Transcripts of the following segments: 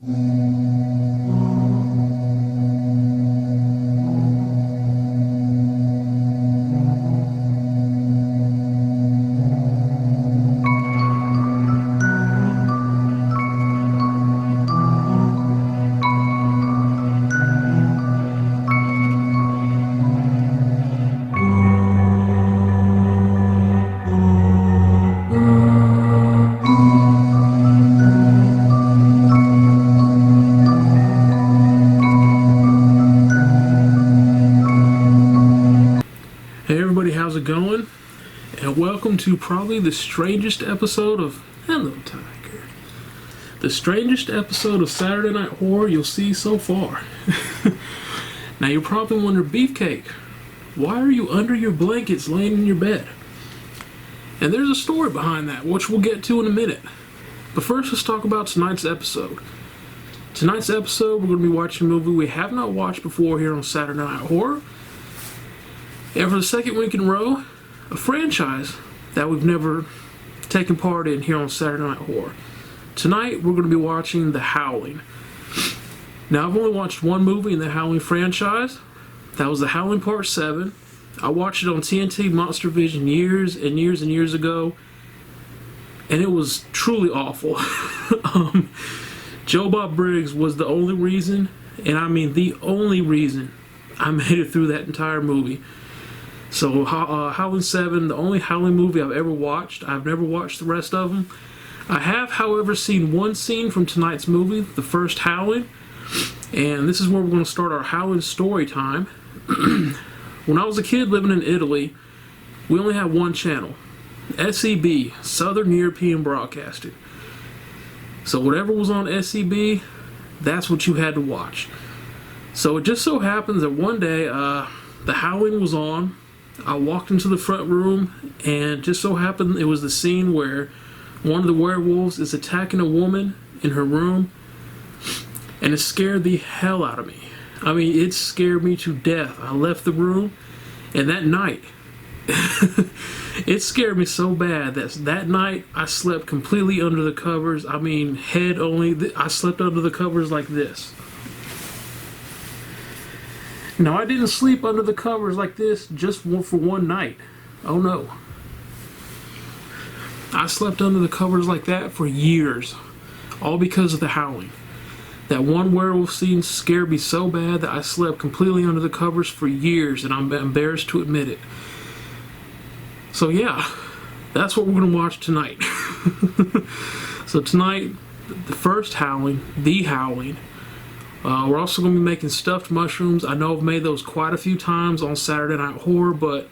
Hey everybody, how's it going? And welcome to probably the strangest episode of Hello Tiger. The strangest episode of Saturday Night Horror you'll see so far. Now you're probably wondering, Beefcake, why are you under your blankets laying in your bed? And there's a story behind that, which we'll get to in a minute. But first, let's talk about tonight's episode. Tonight's episode, we're going to be watching a movie we have not watched before here on Saturday Night Horror. And for the second week in a row, a franchise that we've never taken part in here on Saturday Night Horror. Tonight, we're going to be watching The Howling. Now, I've only watched one movie in the Howling franchise. That was The Howling Part 7. I watched it on TNT Monster Vision years and years and years ago. And it was truly awful. Joe Bob Briggs was the only reason, and I mean the only reason, I made it through that entire movie. So, Howling 7, the only Howling movie I've ever watched. I've never watched the rest of them. I have, however, seen one scene from tonight's movie, the first Howling. And this is where we're going to start our Howling story time. When I was a kid living in Italy, we only had one channel. SEB, Southern European Broadcasting. So whatever was on SEB, that's what you had to watch. So it just so happens that one day, The Howling was on. I walked into the front room, and just so happened it was the scene where one of the werewolves is attacking a woman in her room, and it scared the hell out of me. I mean, it scared me to death. I left the room, and that night, it scared me so bad that night I slept completely under the covers. I mean, head only. I slept under the covers like this. Now, I didn't sleep under the covers like this just for one night. Oh no. I slept under the covers like that for years. All because of The Howling. That one werewolf scene scared me so bad that I slept completely under the covers for years, and I'm embarrassed to admit it. So yeah, that's what we're going to watch tonight. So tonight, the first Howling, The Howling. We're also going to be making stuffed mushrooms. I know I've made those quite a few times on Saturday Night Horror, but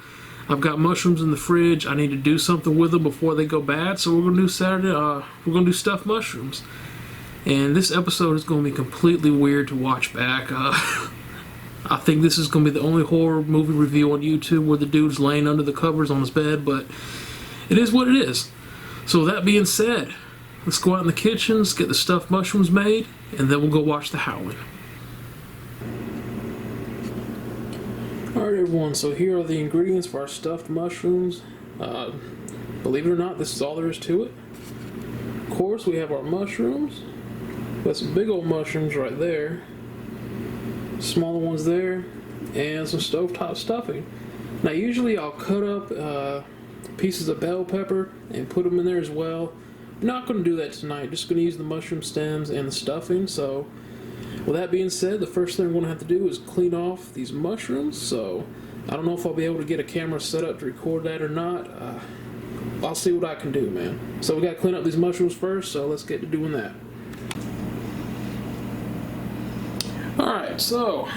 I've got mushrooms in the fridge. I need to do something with them before they go bad, so we're going to do stuffed mushrooms. And this episode is going to be completely weird to watch back. I think this is going to be the only horror movie review on YouTube where the dude's laying under the covers on his bed, but it is what it is. So with that being said, let's go out in the kitchen, let's get the stuffed mushrooms made, and then we'll go watch The Howling. Alright everyone, so here are the ingredients for our stuffed mushrooms. Believe it or not, this is all there is to it. Of course, we have our mushrooms. Got some big old mushrooms right there. Smaller ones there. And some stovetop stuffing. Now usually I'll cut up pieces of bell pepper and put them in there as well. I'm not going to do that tonight. Just going to use the mushroom stems and the stuffing. So with that being said, the first thing we're going to have to do is clean off these mushrooms. So I don't know if I'll be able to get a camera set up to record that or not. I'll see what I can do, man. So we got to clean up these mushrooms first, so let's get to doing that. Alright, so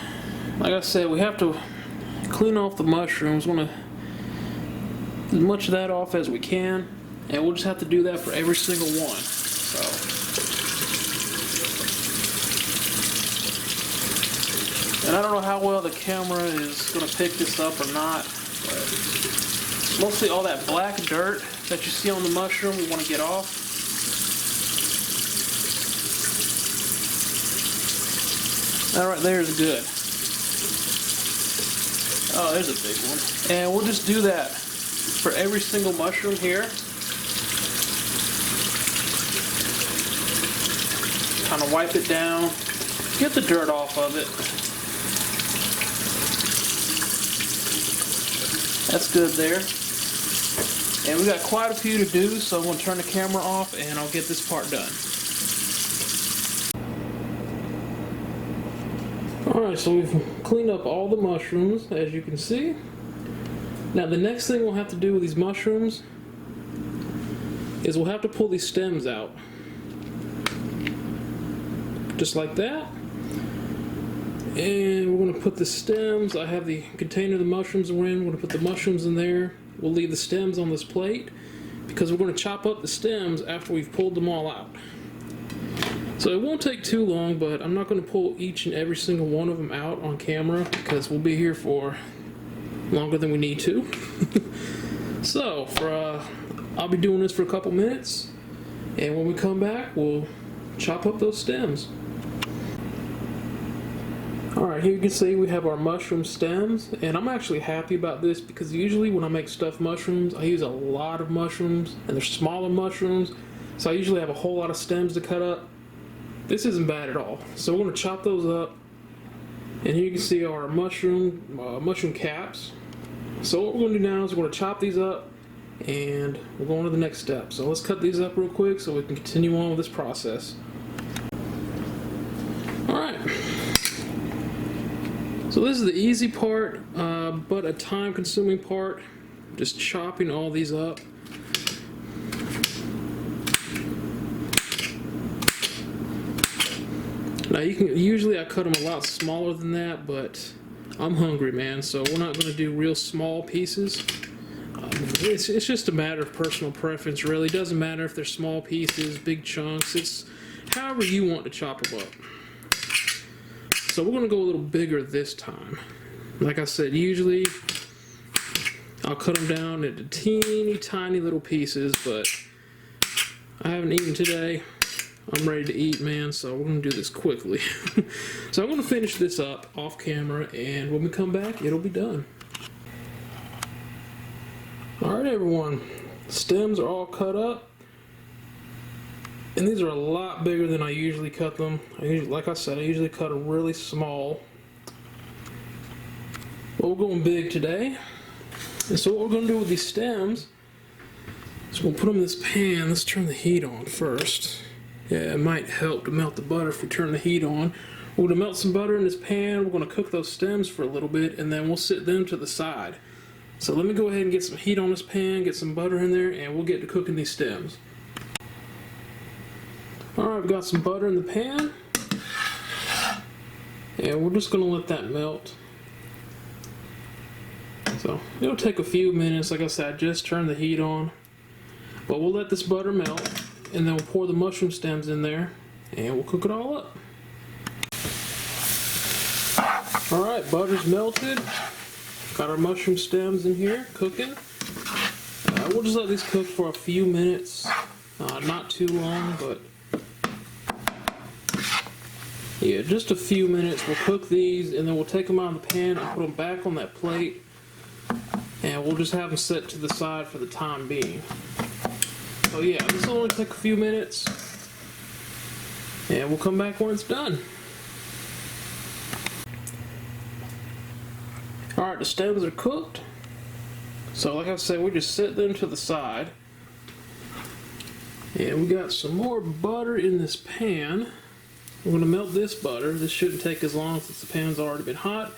like I said, we have to clean off the mushrooms. We're going to get as much of that off as we can, and we'll just have to do that for every single one. So and I don't know how well the camera is going to pick this up or not, but mostly all that black dirt that you see on the mushroom we want to get off. That right there is good. Oh, there's a big one. And we'll just do that for every single mushroom here. Kind of wipe it down, get the dirt off of it. That's good there. And we got quite a few to do, so I'm going to turn the camera off and I'll get this part done. Alright, so we've cleaned up all the mushrooms, as you can see. Now the next thing we'll have to do with these mushrooms is we'll have to pull these stems out. Just like that. And we're going to put the stems, I have the container the mushrooms are in, we're going to put the mushrooms in there. We'll leave the stems on this plate because we're going to chop up the stems after we've pulled them all out. So it won't take too long, but I'm not going to pull each and every single one of them out on camera because we'll be here for longer than we need to. So I'll be doing this for a couple minutes, and when we come back we'll chop up those stems. Alright, here you can see we have our mushroom stems, and I'm actually happy about this because usually when I make stuffed mushrooms, I use a lot of mushrooms, and they're smaller mushrooms, so I usually have a whole lot of stems to cut up. This isn't bad at all. So we're going to chop those up, and here you can see our mushroom caps. So what we're going to do now is we're going to chop these up, and we're going to the next step. So let's cut these up real quick so we can continue on with this process. Alright. So this is the easy part, but a time-consuming part, just chopping all these up. Now usually I cut them a lot smaller than that, but I'm hungry, man, so we're not going to do real small pieces. It's just a matter of personal preference, really. It doesn't matter if they're small pieces, big chunks, it's however you want to chop them up. So we're going to go a little bigger this time. Like I said, usually I'll cut them down into teeny tiny little pieces, but I haven't eaten today. I'm ready to eat, man, so we're going to do this quickly. So I'm going to finish this up off camera, and when we come back, it'll be done. Alright everyone, stems are all cut up. And these are a lot bigger than I usually cut them. Like I said, I usually cut them really small. But we're going big today. And so what we're going to do with these stems is we're going to put them in this pan. Let's turn the heat on first. Yeah, it might help to melt the butter if we turn the heat on. We're going to melt some butter in this pan. We're going to cook those stems for a little bit, and then we'll sit them to the side. So let me go ahead and get some heat on this pan, get some butter in there, and we'll get to cooking these stems. Alright, I've got some butter in the pan, and we're just going to let that melt. So it'll take a few minutes. Like I said, I just turned the heat on, but we'll let this butter melt, and then we'll pour the mushroom stems in there, and we'll cook it all up. Alright, butter's melted. Got our mushroom stems in here cooking. We'll just let these cook for a few minutes, not too long, but yeah, just a few minutes. We'll cook these, and then we'll take them out of the pan and put them back on that plate, and we'll just have them set to the side for the time being. So yeah, this will only take a few minutes, and we'll come back when it's done. Alright, the stems are cooked. So like I said, we just set them to the side. And we got some more butter in this pan. We're going to melt this butter. This shouldn't take as long since the pan's already been hot.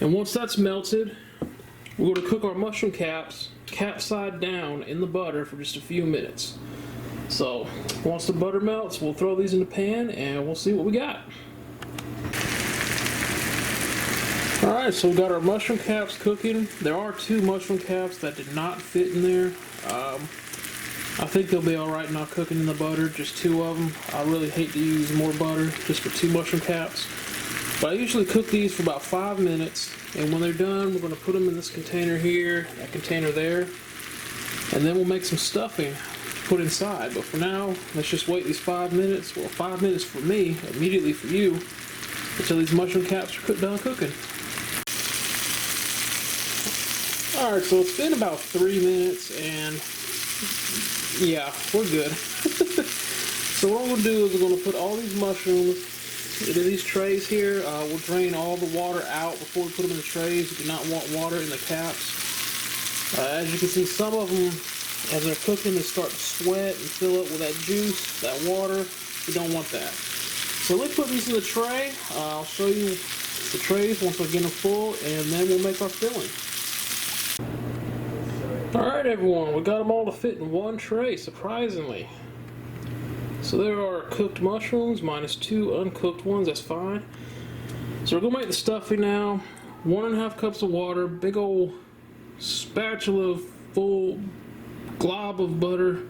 And once that's melted, we're going to cook our mushroom caps, cap side down in the butter for just a few minutes. So once the butter melts, we'll throw these in the pan and we'll see what we got. Alright, so we got our mushroom caps cooking. There are 2 mushroom caps that did not fit in there. I think they'll be alright not cooking in the butter, just 2 of them. I really hate to use more butter just for 2 mushroom caps. But I usually cook these for about 5 minutes, and when they're done, we're going to put them in this container here, that container there, and then we'll make some stuffing to put inside. But for now, let's just wait these 5 minutes, well 5 minutes for me, immediately for you, until these mushroom caps are done cooking. Alright, so it's been about 3 minutes, and yeah, we're good. So what I'm going to do is we're going to put all these mushrooms into these trays here. We'll drain all the water out before we put them in the trays. You do not want water in the caps. As you can see, some of them, as they're cooking, they start to sweat and fill up with that juice, that water. We don't want that. So let's put these in the tray. I'll show you the trays once I get them full, and then we'll make our filling. Alright everyone, we got them all to fit in one tray, surprisingly. So there are cooked mushrooms, minus 2 uncooked ones, that's fine. So we're going to make the stuffing now. 1.5 cups of water, big old spatula full glob of butter.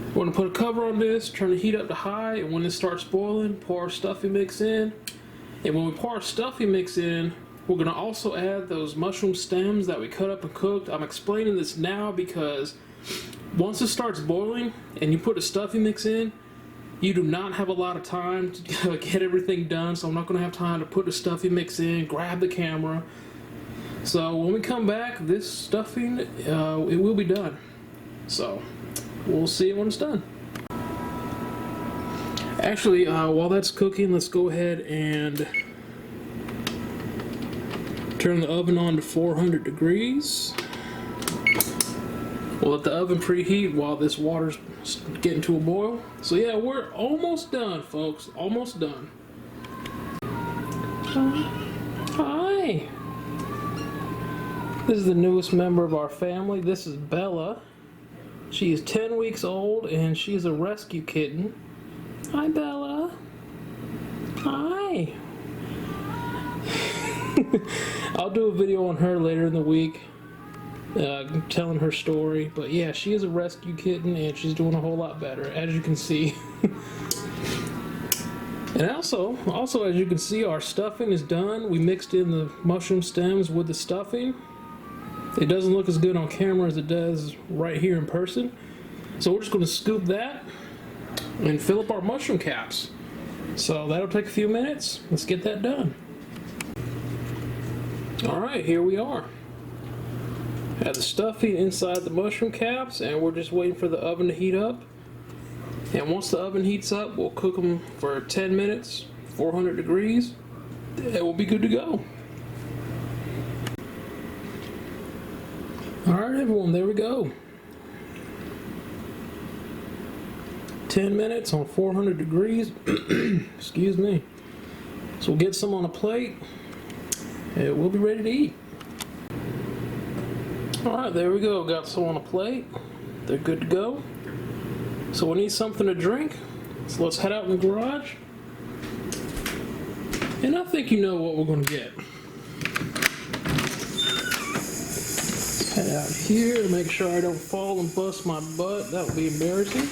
We're going to put a cover on this, turn the heat up to high, and when it starts boiling, pour our stuffing mix in. And when we pour our stuffing mix in, we're going to also add those mushroom stems that we cut up and cooked. I'm explaining this now because once it starts boiling and you put the stuffing mix in, you do not have a lot of time to get everything done, so I'm not going to have time to put the stuffing mix in, grab the camera. So when we come back, this stuffing, it will be done. So we'll see it when it's done. Actually, while that's cooking, let's go ahead and turn the oven on to 400 degrees. We'll let the oven preheat while this water's getting to a boil. So yeah, we're almost done, folks. Almost done. Hi. This is the newest member of our family. This is Bella. She is 10 weeks old and she's a rescue kitten. Hi, Bella. Hi. I'll do a video on her later in the week. Telling her story, but yeah, she is a rescue kitten and she's doing a whole lot better, as you can see. And also as you can see, our stuffing is done. We mixed in the mushroom stems with the stuffing. It doesn't look as good on camera as it does right here in person, so we're just going to scoop that and fill up our mushroom caps. So that'll take a few minutes. Let's get that done. Alright, here we are. Have the stuffing inside the mushroom caps, and we're just waiting for the oven to heat up. And once the oven heats up, we'll cook them for 10 minutes, 400 degrees, and we'll be good to go. Alright everyone, there we go. 10 minutes on 400 degrees. Excuse me. So we'll get some on a plate, and we'll be ready to eat. Alright, there we go. Got some on a plate. They're good to go. So we need something to drink. So let's head out in the garage. And I think you know what we're going to get. Head out here to make sure I don't fall and bust my butt. That would be embarrassing.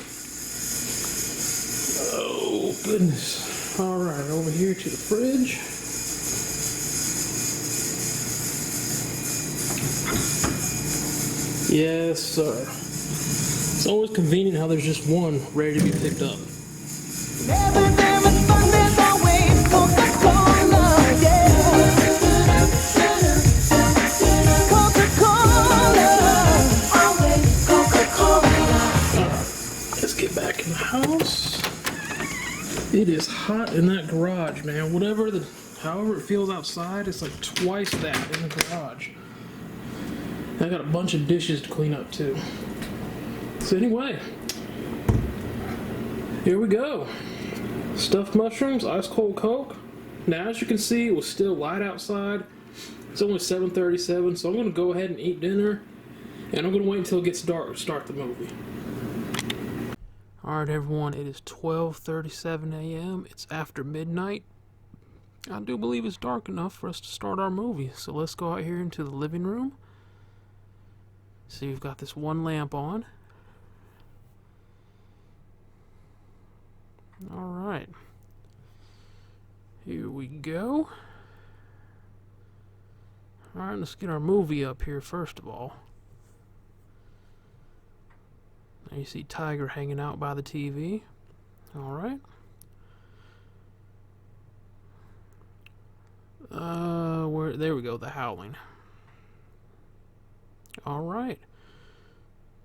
Oh, goodness. Alright, over here to the fridge. Yes, sir. It's always convenient how there's just one ready to be picked up. Let's get back in the house. It is hot in that garage, man. However it feels outside, it's like twice that in the garage. I got a bunch of dishes to clean up too. So anyway, here we go. Stuffed mushrooms, ice cold Coke. Now as you can see, it was still light outside. It's only 7:37, so I'm going to go ahead and eat dinner. And I'm going to wait until it gets dark to start the movie. Alright everyone, it is 12:37 a.m. It's after midnight. I do believe it's dark enough for us to start our movie. So let's go out here into the living room. See, we've got this one lamp on. Alright. Here we go. Alright, let's get our movie up here first of all. Now you see Tiger hanging out by the TV. Alright. There we go, the Howling. Alright.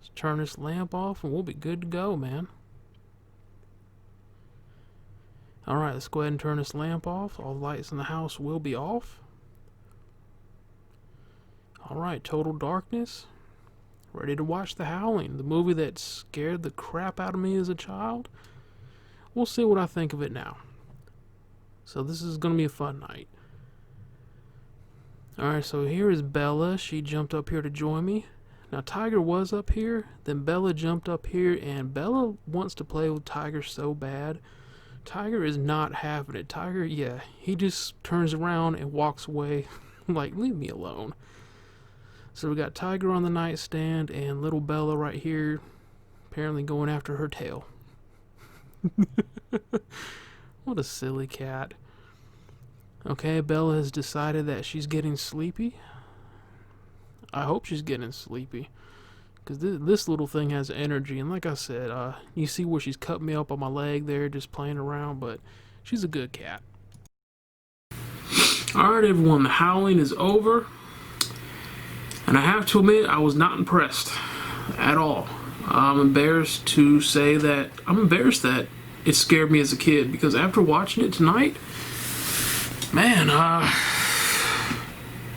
Let's turn this lamp off and we'll be good to go, man. Alright, let's go ahead and turn this lamp off. All the lights in the house will be off. Alright, total darkness. Ready to watch The Howling, the movie that scared the crap out of me as a child. We'll see what I think of it now. So this is going to be a fun night. Alright, so here is Bella. She jumped up here to join me. Now Tiger was up here, then Bella jumped up here, and Bella wants to play with Tiger so bad. Tiger is not having it. Tiger, yeah, he just turns around and walks away like, leave me alone. So we got Tiger on the nightstand and little Bella right here, apparently going after her tail. What a silly cat. Okay, Bella has decided that she's getting sleepy. I hope she's getting sleepy, because this little thing has energy, and like I said, you see where she's cut me up on my leg there, just playing around, but she's a good cat. Alright everyone, The Howling is over, and I have to admit, I was not impressed at all. I'm embarrassed that it scared me as a kid, because after watching it tonight, man,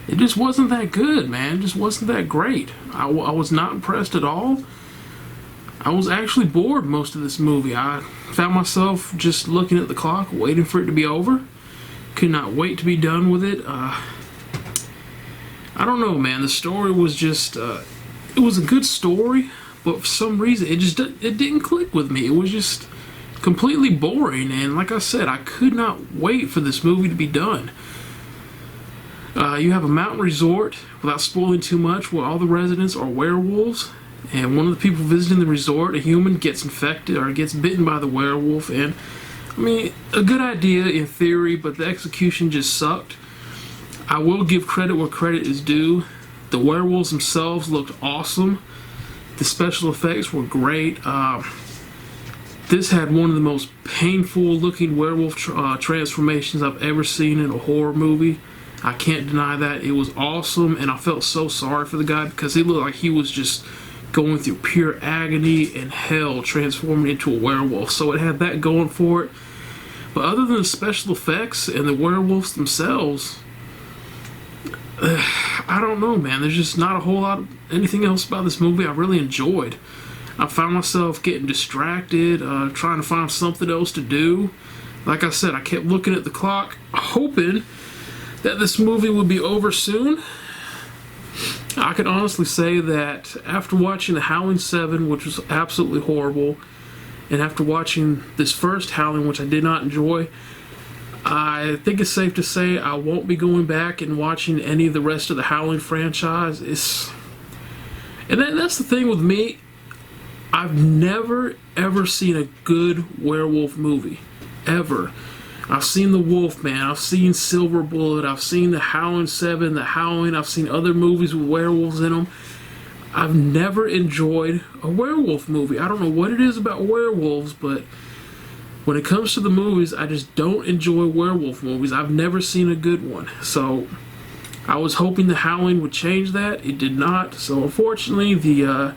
it just wasn't that good, man. It just wasn't that great. I was not impressed at all. I was actually bored most of this movie. I found myself just looking at the clock, waiting for it to be over. Could not wait to be done with it. I don't know, man. The story was just, it was a good story, but for some reason, it didn't click with me. It was just completely boring, and like I said, I could not wait for this movie to be done. You have a mountain resort, without spoiling too much, where all the residents are werewolves, and one of the people visiting the resort, a human, gets infected or gets bitten by the werewolf. And I mean, a good idea in theory, but the execution just sucked. I will give credit where credit is due. The werewolves themselves looked awesome. The special effects were great. This had one of the most painful looking werewolf transformations I've ever seen in a horror movie. I can't deny that. It was awesome, and I felt so sorry for the guy, because he looked like he was just going through pure agony and hell transforming into a werewolf. So it had that going for it. But other than the special effects and the werewolves themselves, I don't know, man. There's just not a whole lot of anything else about this movie I really enjoyed. I found myself getting distracted, trying to find something else to do. Like I said, I kept looking at the clock, hoping that this movie would be over soon. I can honestly say that after watching The Howling 7, which was absolutely horrible, and after watching this first Howling, which I did not enjoy, I think it's safe to say I won't be going back and watching any of the rest of the Howling franchise. And that's the thing with me. I've never, ever seen a good werewolf movie. Ever. I've seen The Wolfman, I've seen Silver Bullet, I've seen The Howling 7, The Howling, I've seen other movies with werewolves in them. I've never enjoyed a werewolf movie. I don't know what it is about werewolves, but when it comes to the movies, I just don't enjoy werewolf movies. I've never seen a good one. So I was hoping The Howling would change that. It did not. So unfortunately, the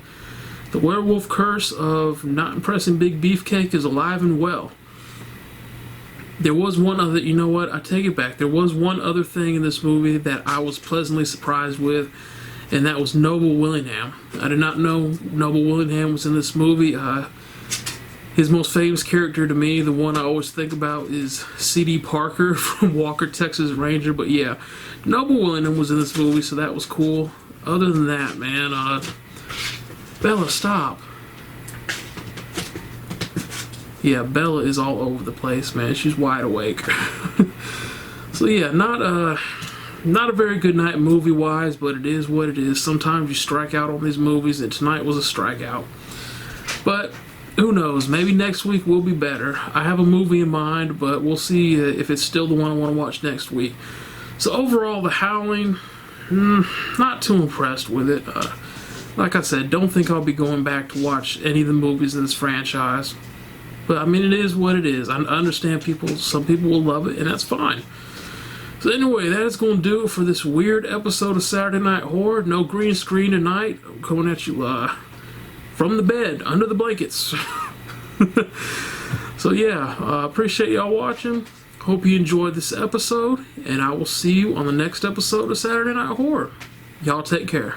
werewolf curse of not impressing Big Beefcake is alive and well. There was one other, you know what, I take it back. There was one other thing in this movie that I was pleasantly surprised with, and that was Noble Willingham. I did not know Noble Willingham was in this movie. His most famous character to me, the one I always think about, is C.D. Parker from Walker, Texas Ranger. But yeah, Noble Willingham was in this movie, so that was cool. Other than that, man, Bella, stop. Yeah, Bella is all over the place, man. She's wide awake. So yeah, not a very good night movie-wise, but it is what it is. Sometimes you strike out on these movies, and tonight was a strikeout. But who knows? Maybe next week will be better. I have a movie in mind, but we'll see if it's still the one I want to watch next week. So overall, The Howling, not too impressed with it. Like I said, don't think I'll be going back to watch any of the movies in this franchise. But I mean, it is what it is. I understand some people will love it, and that's fine. So anyway, that is going to do it for this weird episode of Saturday Night Horror. No green screen tonight. I'm coming at you from the bed, under the blankets. So yeah, appreciate y'all watching. Hope you enjoyed this episode, and I will see you on the next episode of Saturday Night Horror. Y'all take care.